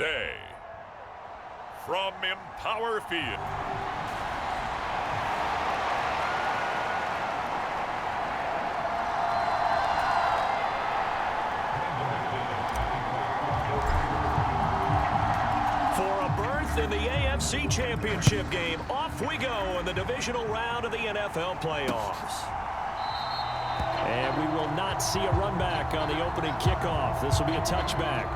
today, from Empower Field, in the AFC Championship game. Off we go in the divisional round of the NFL playoffs. And we will not see a run back on the opening kickoff. This will be a touchback.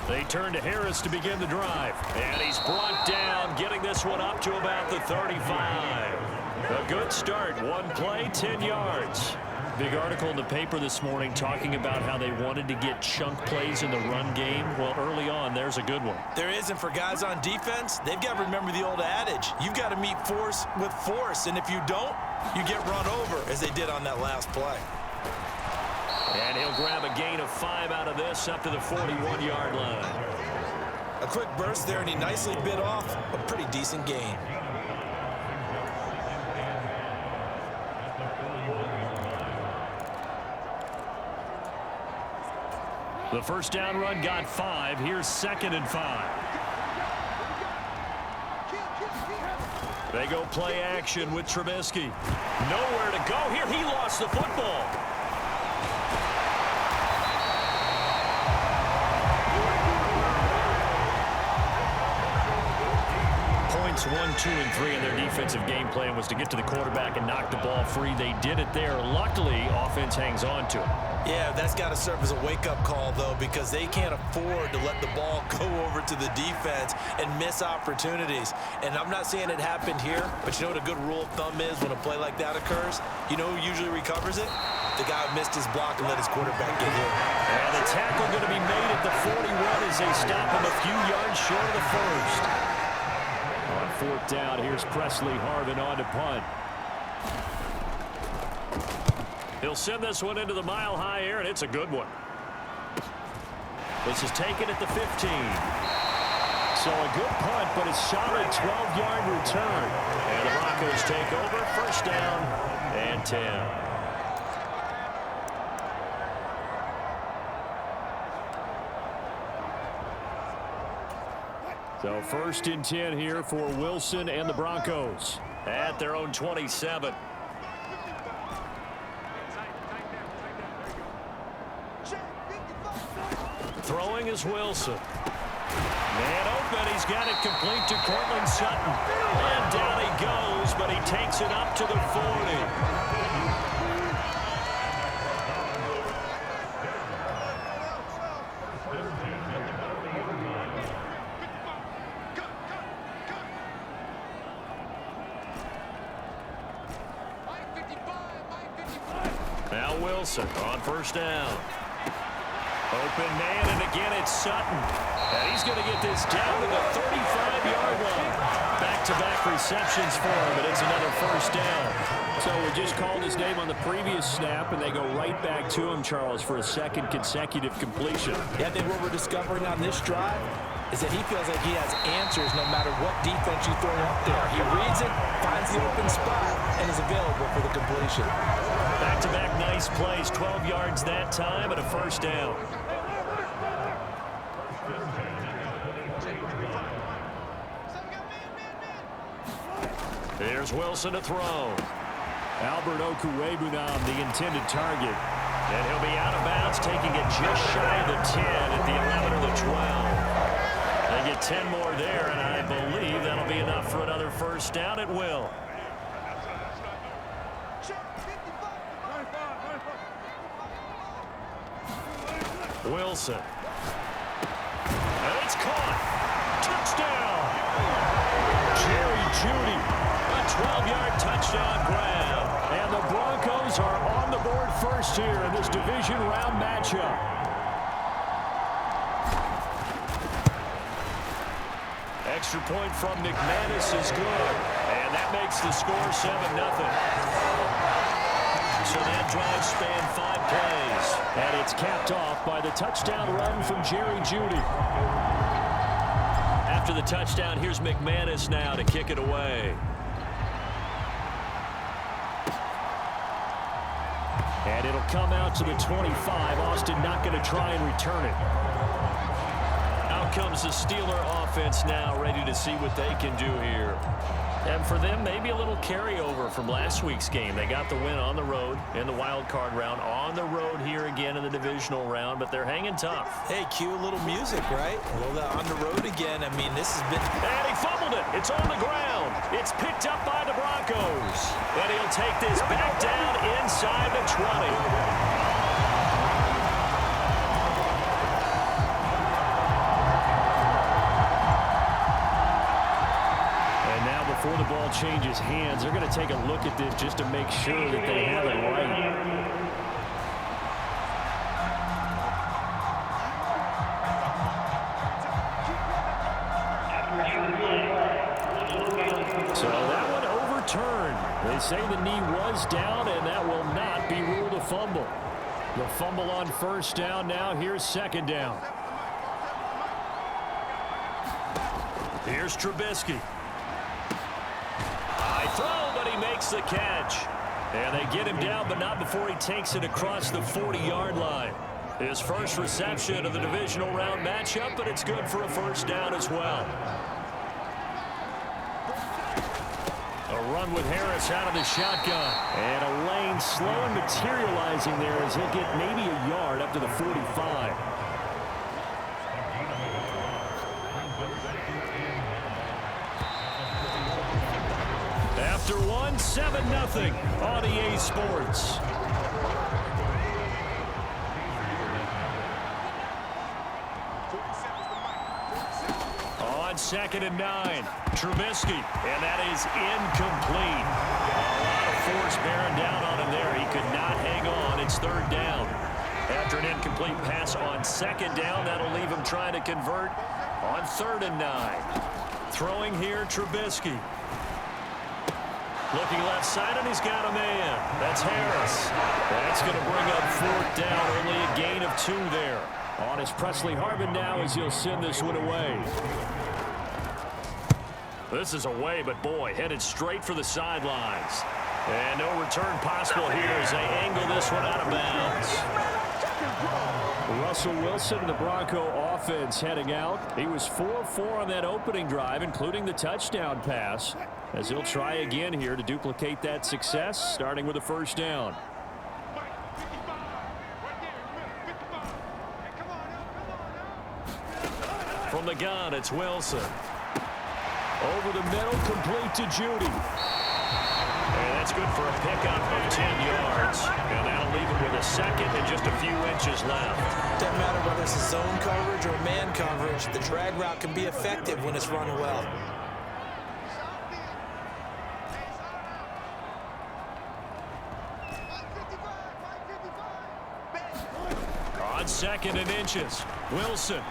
They turn to Harris to begin the drive. And he's brought down, getting this one up to about the 35. A good start. One play, 10 yards. Big article in the paper this morning talking about how they wanted to get chunk plays in the run game. Well, early on, there's a good one. There isn't for guys on defense. They've got to remember the old adage. You've got to meet force with force. And if you don't, you get run over, as they did on that last play. And he'll grab a gain of 5 out of this up to the 41-yard line. A quick burst there, and he nicely bit off a pretty decent gain. The first down run got 5. Here's 2nd and 5. They go play action with Trubisky. Nowhere to go here. He lost the football. Points 1, 2, and 3 in their defensive game plan was to get to the quarterback and knock the ball free. They did it there. Luckily, offense hangs on to it. Yeah, that's got to serve as a wake-up call, though, because they can't afford to let the ball go over to the defense and miss opportunities. And I'm not saying it happened here, but you know what a good rule of thumb is when a play like that occurs? You know who usually recovers it? The guy who missed his block and let his quarterback get hit. And the tackle going to be made at the 41 as they stop him a few yards short of the first. On 4th down, here's Presley Harvin on to punt. He'll send this one into the mile-high air, and it's a good one. This is taken at the 15. So a good punt, but a solid 12-yard return. And the Broncos take over, first down and 10. So 1st and 10 here for Wilson and the Broncos at their own 27. Throwing is Wilson. Man open. He's got it complete to Cortland Sutton. And down he goes, but he takes it up to the 40. Now Wilson on first down. Open man, and again it's Sutton. And he's going to get this down to the 35-yard line. Back-to-back receptions for him, but it's another first down. So we just called his name on the previous snap, and they go right back to him, Charles, for a second consecutive completion. Yeah, I think what we're discovering on this drive is that he feels like he has answers no matter what defense you throw up there. He reads it, finds the open spot, and is available for the completion. Back-to-back nice plays, 12 yards that time, and a first down. Here's Wilson to throw. Albert Okwuegbunam, the intended target. And he'll be out of bounds, taking it just shy of the 10 at the 11 or the 12. They get 10 more there, and I believe that'll be enough for another first down. It will. Wilson. And it's caught. Touchdown. Jerry Jeudy. A 12-yard touchdown grab. And the Broncos are on the board first here in this division round matchup. Extra point from McManus is good. And that makes the score 7-0. So that drive spanned 5 plays. And it's capped off by the touchdown run from Jerry Jeudy. After the touchdown, here's McManus now to kick it away. And it'll come out to the 25. Austin not going to try and return it. Out comes the Steeler offense now, ready to see what they can do here. And for them, maybe a little carryover from last week's game. They got the win on the road in the wild card round, on the road here again in the divisional round, but they're hanging tough. Hey, cue a little music, right? Well, on the road again. I mean, this has been... And he fumbled it. It's on the ground. It's picked up by the Broncos. And he'll take this back down inside the 20. Before the ball changes hands, they're going to take a look at this just to make sure that they have it right. So that one overturned. They say the knee was down, and that will not be ruled a fumble. The fumble on first down now. Here's second down. Here's Trubisky. Throw, but he makes the catch. And they get him down, but not before he takes it across the 40-yard line. His first reception of the divisional round matchup, but it's good for a first down as well. A run with Harris out of the shotgun. And a lane slowly materializing there as he'll get maybe a yard up to the 45. After one, 7-0 on EA Sports. On 2nd and 9, Trubisky, and that is incomplete. A lot of force bearing down on him there. He could not hang on. It's 3rd down. After an incomplete pass on 2nd down, that'll leave him trying to convert on 3rd and 9. Throwing here, Trubisky. Looking left side, and he's got a man. That's Harris. That's going to bring up 4th down. Only a gain of 2 there. On is Presley Harvin now as he'll send this one away. This is away, but boy, headed straight for the sidelines. And no return possible here as they angle this one out of bounds. Russell Wilson, the Bronco offense heading out. He was 4-4 on that opening drive, including the touchdown pass, as he'll try again here to duplicate that success, starting with a first down. From the gun, it's Wilson. Over the middle, complete to Jeudy. And that's good for a pickup of 10 yards. And that'll leave him with a second and just a few inches left. Doesn't matter whether it's a zone coverage or man coverage, the drag route can be effective when it's run well. On 2nd and inches, Wilson.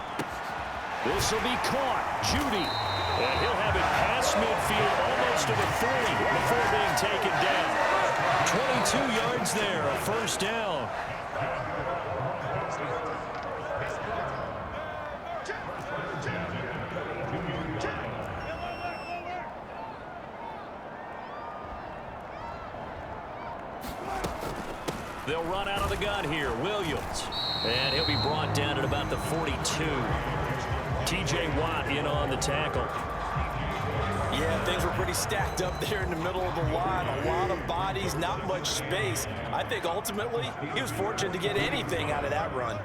This will be caught. Jeudy. And he'll have it past midfield almost to the 40 before being taken down. 22 yards there, a first down. They'll run out of the gun here. Williams. And he'll be brought down at about the 42. T.J. Watt in on the tackle. Yeah, things were pretty stacked up there in the middle of the line. A lot of bodies, not much space. I think ultimately he was fortunate to get anything out of that run.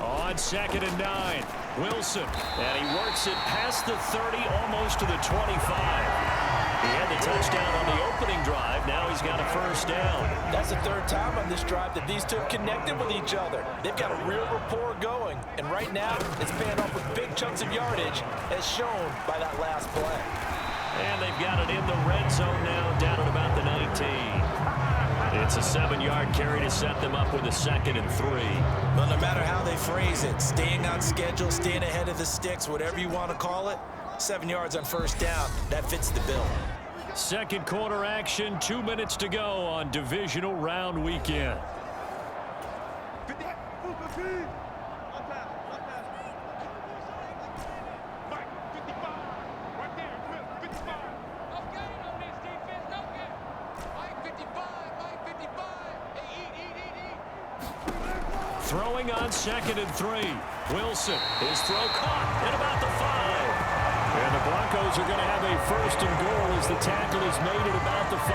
On 2nd and 9, Wilson. And he works it past the 30, almost to the 25. He had the touchdown on the opening drive. Now he's got a first down. That's the 3rd time on this drive that these two have connected with each other. They've got a real rapport going. And right now, it's paying off with big chunks of yardage, as shown by that last play. And they've got it in the red zone now, down at about the 19. It's a 7-yard carry to set them up with a 2nd and 3. Well, no matter how they phrase it, staying on schedule, staying ahead of the sticks, whatever you want to call it, 7 yards on first down, that fits the bill. Second quarter action, 2 minutes to go on divisional round weekend. Throwing on 2nd and 3. Wilson, his throw caught at about the 5. And the Broncos are going to have a 1st and goal as the tackle is made at about the 5.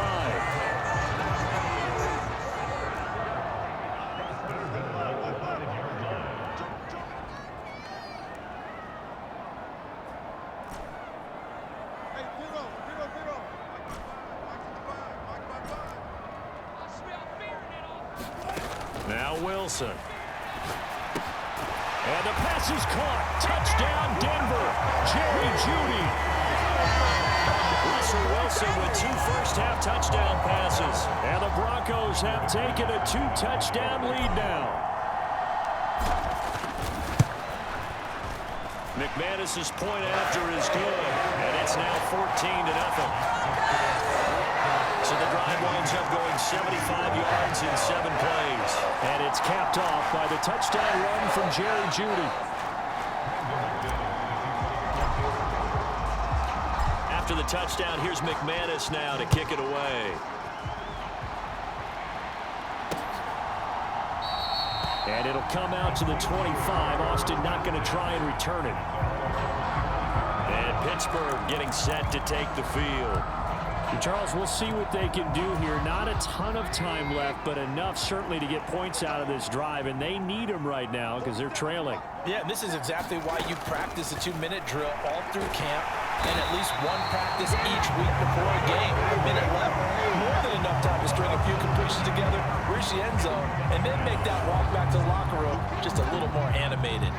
Now Wilson. And the pass is caught. Touchdown, Denver. Jerry Jeudy. Russell Wilson with 2 first-half touchdown passes. And the Broncos have taken a 2-touchdown lead now. McManus's point after is good. And it's now 14-0. So the drive winds up going 75 yards in 7 plays. And it's capped off by the touchdown run from Jerry Jeudy. After the touchdown, here's McManus now to kick it away. And it'll come out to the 25. Austin not going to try and return it. And Pittsburgh getting set to take the field. Charles, we'll see what they can do here. Not a ton of time left, but enough certainly to get points out of this drive, and they need them right now because they're trailing. Yeah, this is exactly why you practice a 2-minute drill all through camp and at least one practice each week before a game. A minute left, more than enough time to string a few completions together, reach the end zone, and then make that walk back to the locker room just a little more animated.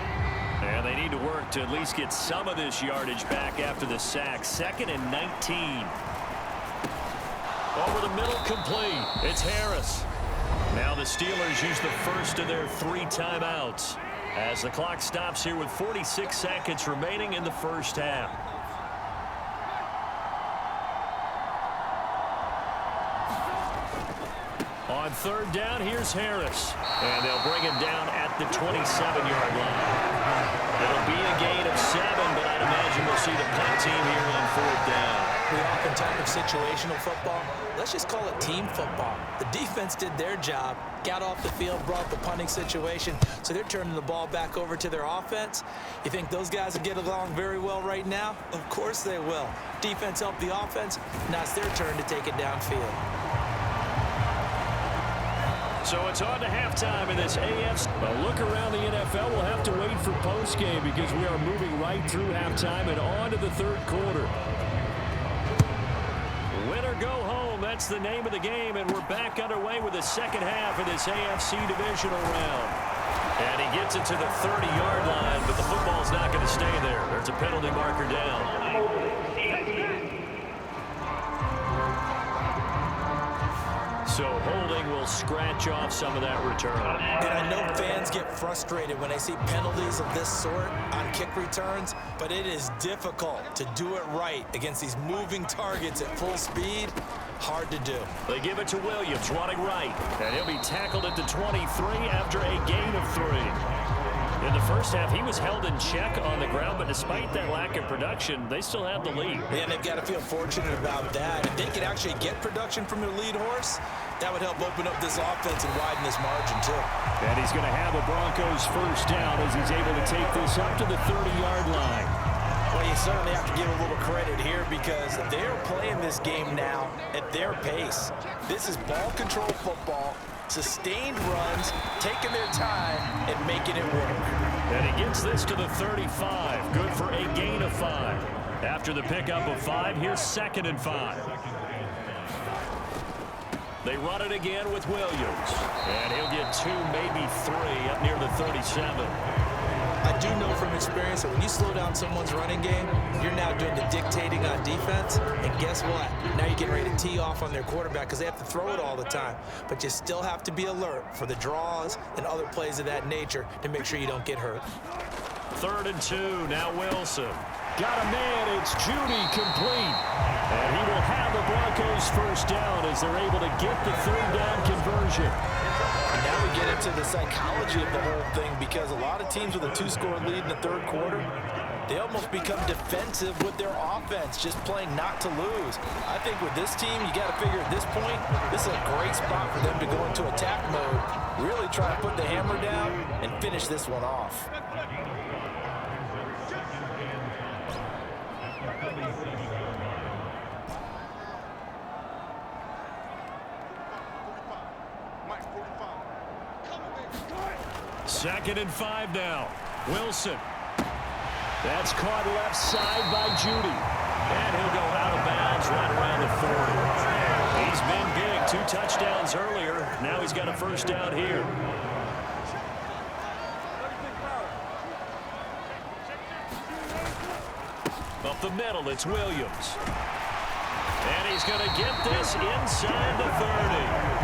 And they need to work to at least get some of this yardage back after the sack. 2nd and 19. Over the middle, complete. It's Harris. Now the Steelers use the first of their 3 timeouts as the clock stops here with 46 seconds remaining in the first half. On 3rd down, here's Harris. And they'll bring him down at the 27-yard line. It'll be a gain of 7, but I'd imagine we'll see the punt team here on 4th down. We often talk of situational football. Let's just call it team football. The defense did their job, got off the field, brought the punting situation, so they're turning the ball back over to their offense. You think those guys will get along very well right now? Of course they will. Defense helped the offense. Now it's their turn to take it downfield. So it's on to halftime in this AFC. A look around the NFL. We'll have to wait for postgame because we are moving right through halftime and on to the 3rd quarter. Win or go home, that's the name of the game, and we're back underway with the 2nd half of this AFC Divisional round. And he gets it to the 30-yard line, but the football's not going to stay there. There's a penalty marker down. So holding will scratch off some of that return. And I know fans get frustrated when they see penalties of this sort on kick returns, but it is difficult to do it right against these moving targets at full speed. Hard to do. They give it to Williams running right, and he'll be tackled at the 23 after a gain of 3. In the first half, he was held in check on the ground, but despite that lack of production, they still have the lead. And they've got to feel fortunate about that. If they could actually get production from their lead horse, that would help open up this offense and widen this margin, too. And he's going to have the Broncos 1st down as he's able to take this up to the 30-yard line. Well, you certainly have to give a little credit here because they're playing this game now at their pace. This is ball control football, sustained runs, taking their time, and making it work. And he gets this to the 35. Good for a gain of 5. After the pickup of 5, here's 2nd and 5. They run it again with Williams. And he'll get 2, maybe 3 up near the 37. I do know from experience that when you slow down someone's running game, you're now doing the dictating on defense. And guess what? Now you're getting ready to tee off on their quarterback because they have to throw it all the time. But you still have to be alert for the draws and other plays of that nature to make sure you don't get hurt. 3rd and 2. Now Wilson. Got a man. It's Judy complete. And he will have the Broncos first down as they're able to get the 3rd down conversion. And now we get into the psychology of the whole thing because a lot of teams with a 2-score lead in the 3rd quarter, they almost become defensive with their offense, just playing not to lose. I think with this team, you got to figure at this point, this is a great spot for them to go into attack mode, really try to put the hammer down and finish this one off. Second and 5 now. Wilson. That's caught left side by Judy. And he'll go out of bounds right around the 40. He's been big. 2 touchdowns earlier. Now he's got a first down here. Up the middle, it's Williams. And he's going to get this inside the 30.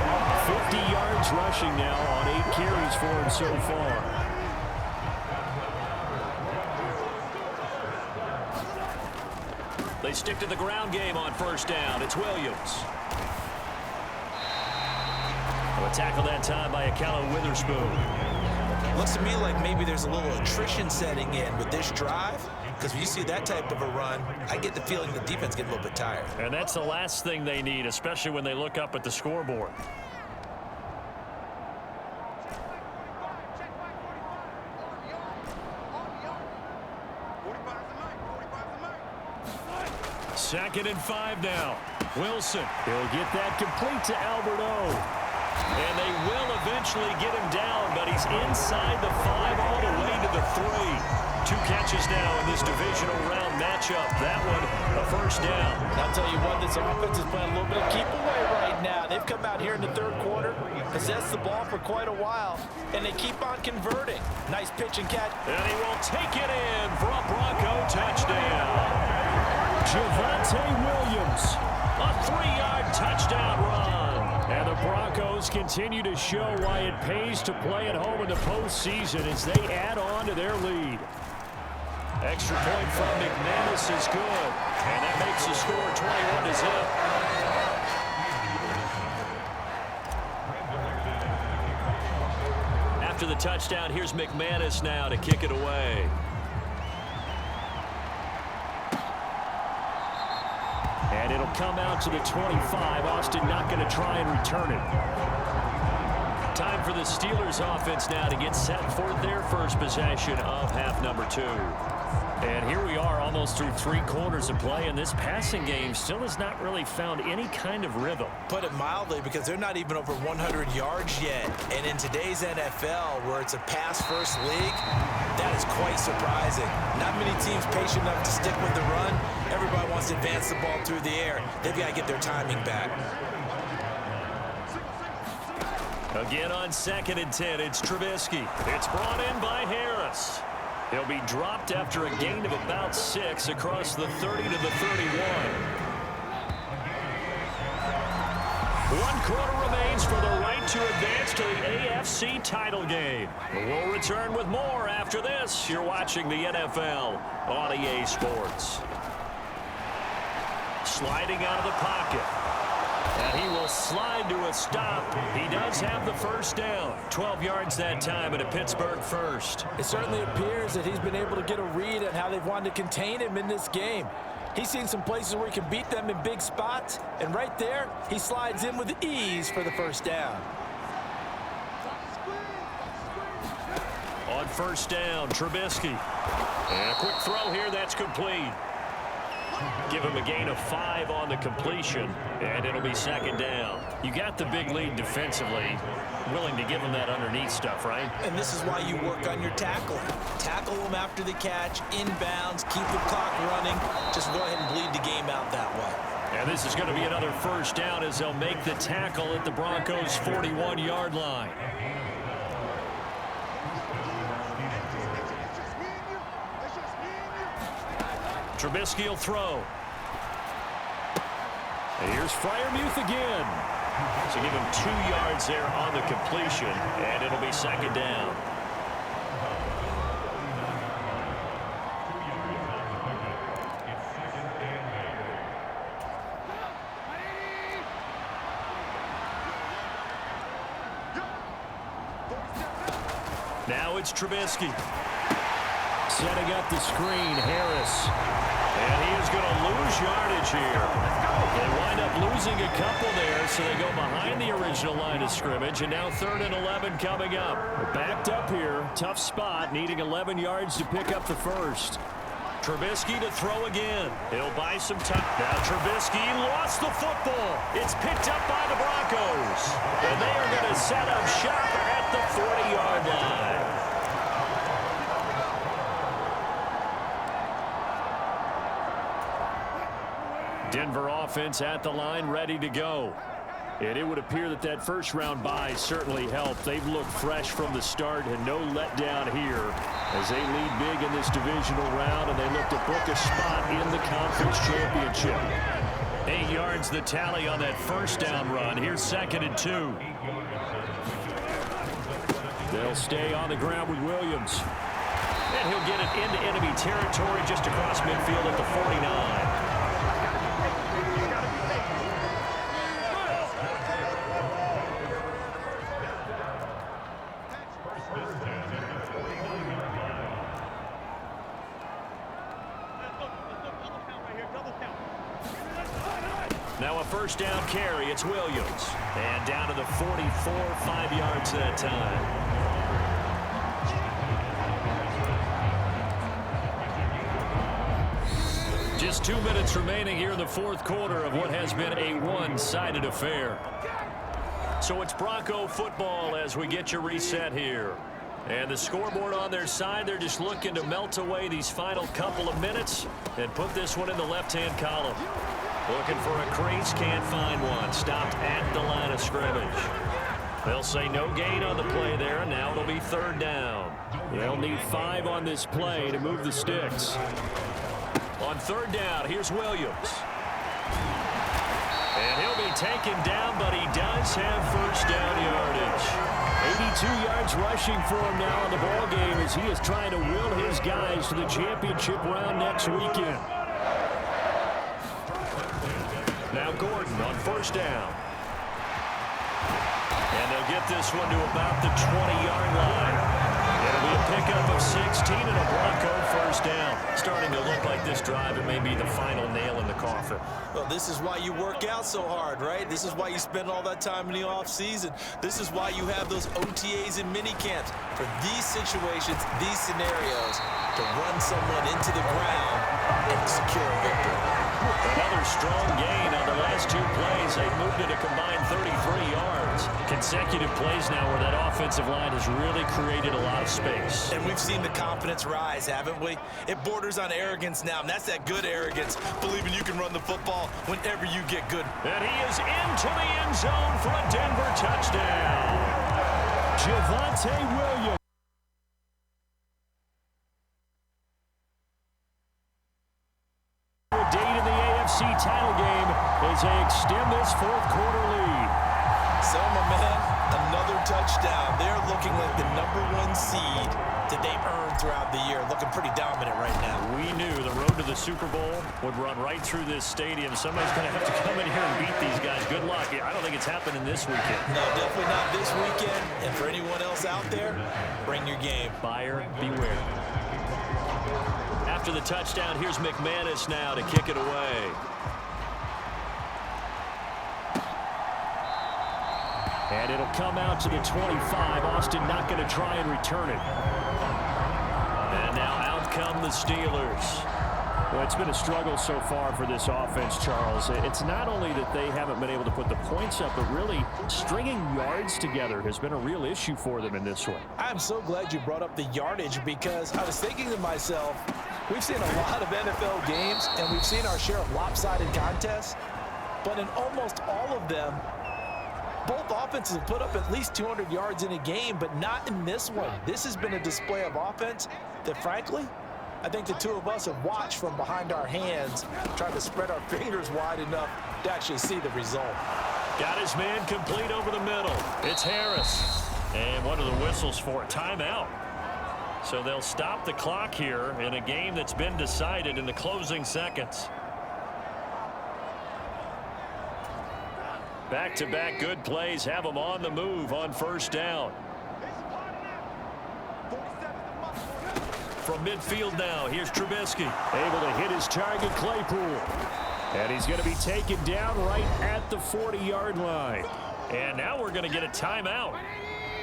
50 yards rushing now on 8 carries for him so far. They stick to the ground game on first down. It's Williams. A tackle that time by Akello Witherspoon. Looks to me like maybe there's a little attrition setting in with this drive. Because when you see that type of a run, I get the feeling the defense gets a little bit tired. And that's the last thing they need, especially when they look up at the scoreboard. Second and 5 now. Wilson. He'll get that complete to Alberto. And they will eventually get him down, but he's inside the 5 all the way to the 3. 2 catches now in this divisional round matchup. That one, a first down. I'll tell you what, this offense is playing a little bit of keep away right now. They've come out here in the 3rd quarter, possessed the ball for quite a while, and they keep on converting. Nice pitch and catch. And he will take it in for a Bronco touchdown. Javonte Williams, a 3-yard touchdown run. And the Broncos continue to show why it pays to play at home in the postseason as they add on to their lead. Extra point from McManus is good. And that makes the score 21-0. After the touchdown, here's McManus now to kick it away. And it'll come out to the 25. Austin not going to try and return it. Time for the Steelers offense now to get set for their first possession of half number 2. And here we are almost through 3 quarters of play, and this passing game still has not really found any kind of rhythm. Put it mildly, because they're not even over 100 yards yet. And in today's NFL, where it's a pass-first league, that is quite surprising. Not many teams patient enough to stick with the run. Everybody wants to advance the ball through the air. They've got to get their timing back. Again on 2nd and 10, it's Trubisky. It's brought in by Harris. He'll be dropped after a gain of about 6 across the 30 to the 31. 1 quarter remains for the right to advance to the AFC title game. We'll return with more after this. You're watching the NFL on EA Sports. Sliding out of the pocket. And he will slide to a stop. He does have the first down. 12 yards that time and a Pittsburgh first. It certainly appears that he's been able to get a read on how they've wanted to contain him in this game. He's seen some places where he can beat them in big spots. And right there, he slides in with ease for the first down. On first down, Trubisky. And a quick throw here that's complete. Give him a gain of 5 on the completion, and it'll be 2nd down. You got the big lead defensively, willing to give him that underneath stuff, right? And this is why you work on your tackling. Tackle them after the catch, inbounds, keep the clock running. Just go ahead and bleed the game out that way. And this is going to be another first down as they'll make the tackle at the Broncos' 41-yard line. Trubisky will throw. And here's Freiermuth again. So give him 2 yards there on the completion, and it'll be second down. Now it's Trubisky. Setting up the screen, Harris. And he is going to lose yardage here. They wind up losing a couple there, so they go behind the original line of scrimmage, and now 3rd and 11 coming up. Backed up here, tough spot, needing 11 yards to pick up the first. Trubisky to throw again. He'll buy some time. Now Trubisky lost the football. It's picked up by the Broncos. And they are going to set up shop at the 40-yard line. Denver offense at the line, ready to go. And it would appear that that first-round bye certainly helped. They've looked fresh from the start and no letdown here as they lead big in this divisional round, and they look to book a spot in the conference championship. 8 yards the tally on that first down run. Here's 2nd and 2. They'll stay on the ground with Williams. And he'll get it into enemy territory just across midfield at the 49. Now a first down carry, it's Williams. And down to the 44, 5 yards that time. Just 2 minutes remaining here in the 4th quarter of what has been a one-sided affair. So it's Bronco football as we get you reset here. And the scoreboard on their side, they're just looking to melt away these final couple of minutes and put this one in the left-hand column. Looking for a crease, can't find one. Stopped at the line of scrimmage. They'll say no gain on the play there, and now it'll be 3rd down. They'll need 5 on this play to move the sticks. On 3rd down, here's Williams. And he'll be taken down, but he does have first down yardage. 82 yards rushing for him now in the ballgame as he is trying to will his guys to the championship round next weekend. Now Gordon on 1st down. And they'll get this one to about the 20-yard line. It'll be a pickup of 16 and a Bronco first down. Starting to look like this drive, it may be the final nail in the coffin. Well, this is why you work out so hard, right? This is why you spend all that time in the offseason. This is why you have those OTAs and mini camps. For these situations, these scenarios, to run someone into the ground and secure a victory. Another strong gain on the last 2 plays. They've moved it a combined 33 yards. Consecutive plays now where that offensive line has really created a lot of space. And we've seen the confidence rise, haven't we? It borders on arrogance now, and that's that good arrogance, believing you can run the football whenever you get good. And he is into the end zone for a Denver touchdown. Javonte Williams. Title game as they extend this 4th quarter lead. So, my man, another touchdown. They're looking like the #1 seed that they earned throughout the year. Looking pretty dominant right now. We knew the road to the Super Bowl would run right through this stadium. Somebody's going to have to come in here and beat these guys. Good luck. I don't think it's happening this weekend. No, definitely not this weekend. And for anyone else out there, bring your game. Buyer beware. After the touchdown, here's McManus now to kick it away. And it'll come out to the 25. Austin not going to try and return it. And now out come the Steelers. Well, it's been a struggle so far for this offense, Charles. It's not only that they haven't been able to put the points up, but really stringing yards together has been a real issue for them in this one. I'm so glad you brought up the yardage because I was thinking to myself, we've seen a lot of NFL games and we've seen our share of lopsided contests, but in almost all of them, both offenses have put up at least 200 yards in a game, but not in this one. This has been a display of offense that, frankly, I think the two of us have watched from behind our hands, trying to spread our fingers wide enough to actually see the result. Got his man complete over the middle. It's Harris. And what are the whistles for? Timeout. So they'll stop the clock here in a game that's been decided in the closing seconds. Back-to-back good plays have them on the move on first down. From midfield now, here's Trubisky. Able to hit his target, Claypool. And he's going to be taken down right at the 40-yard line. And now we're going to get a timeout.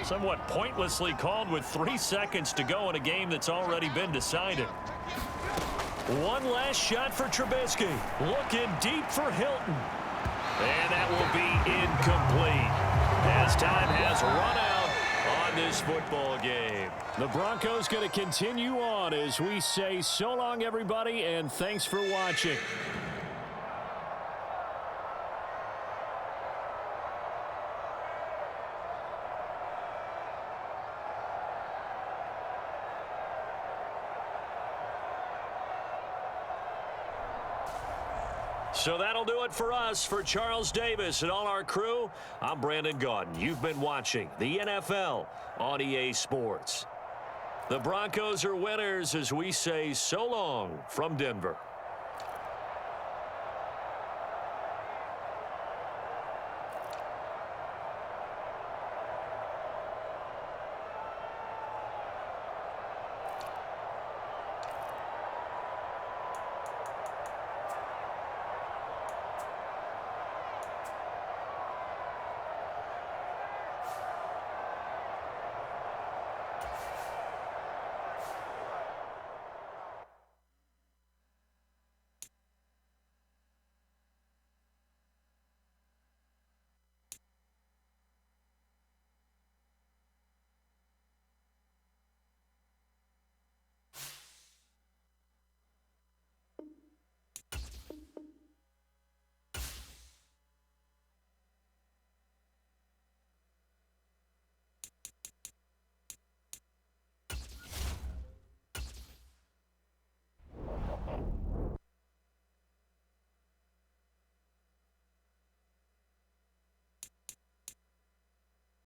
Somewhat pointlessly called with 3 seconds to go in a game that's already been decided. One last shot for Trubisky. Looking deep for Hilton. And that will be incomplete as time has run out on this football game. The Broncos going to continue on as we say so long, everybody, and thanks for watching. So that'll do it for us. For Charles Davis and all our crew, I'm Brandon Gaudin. You've been watching the NFL on EA Sports. The Broncos are winners as we say so long from Denver.